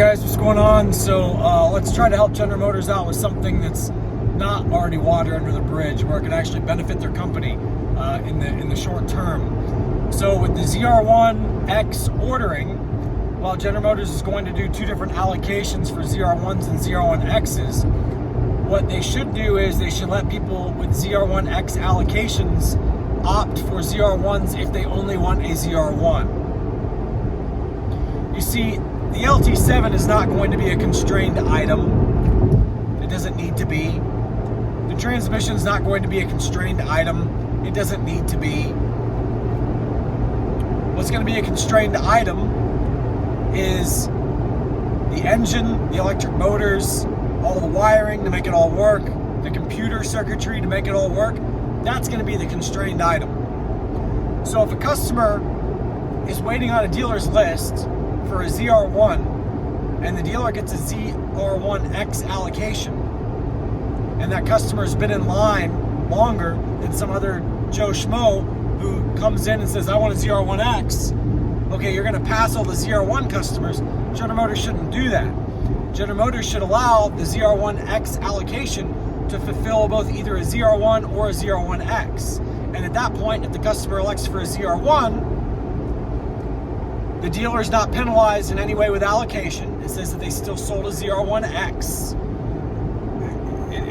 guys, what's going on? So let's try to help General Motors out with something that's not already water under the bridge, where it can actually benefit their company in the short term. So with the zr1-x ordering, while General Motors is going to do two different allocations for zr1s and zr1x's, what they should do is they should let people with zr1x allocations opt for zr1s if they only want a zr1. You see, the LT7 is not going to be a constrained item. It doesn't need to be. The transmission is not going to be a constrained item. It doesn't need to be. What's going to be a constrained item is the engine, the electric motors, all the wiring to make it all work, the computer circuitry to make it all work. That's going to be the constrained item. So if a customer is waiting on a dealer's list for a ZR1 and the dealer gets a zr1x allocation, and that customer's been in line longer than some other Joe Schmo who comes in and says, I want a zr1x, okay, you're going to pass all the ZR1 customers. General Motors shouldn't do that. General Motors should allow the zr1x allocation to fulfill both either a zr1 or a zr1x. And at that point, if the customer elects for a zr1, the dealer is not penalized in any way with allocation. It says that they still sold a zr1x.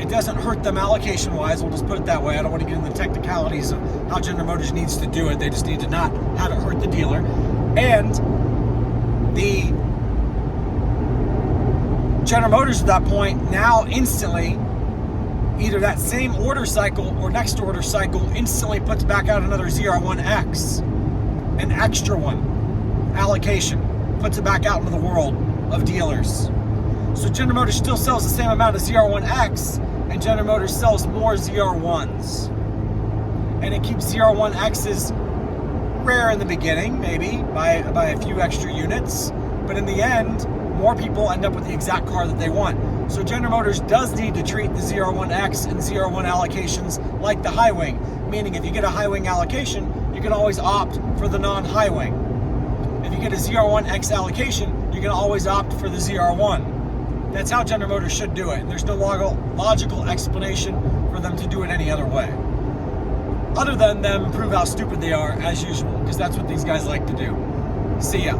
It doesn't hurt them allocation-wise, we'll just put it that way. I don't want to get into the technicalities of how General Motors needs to do it. They just need to not have it hurt the dealer. And the General Motors at that point now instantly, either that same order cycle or next order cycle, instantly puts back out another zr1x, an extra one, allocation, puts it back out into the world of dealers. So General Motors still sells the same amount of zr1x, and General Motors sells more zr1s. And it keeps zr1x's rare in the beginning, maybe by a few extra units, but in the end, more people end up with the exact car that they want. So General Motors does need to treat the zr1x and zr1 allocations like the high wing, meaning if you get a high wing allocation, you can always opt for the non-high wing. If you get a zr1x allocation, you can always opt for the zr1. That's how General Motors should do it. There's no logical explanation for them to do it any other way, other than them prove how stupid they are as usual, because that's what these guys like to do. See ya.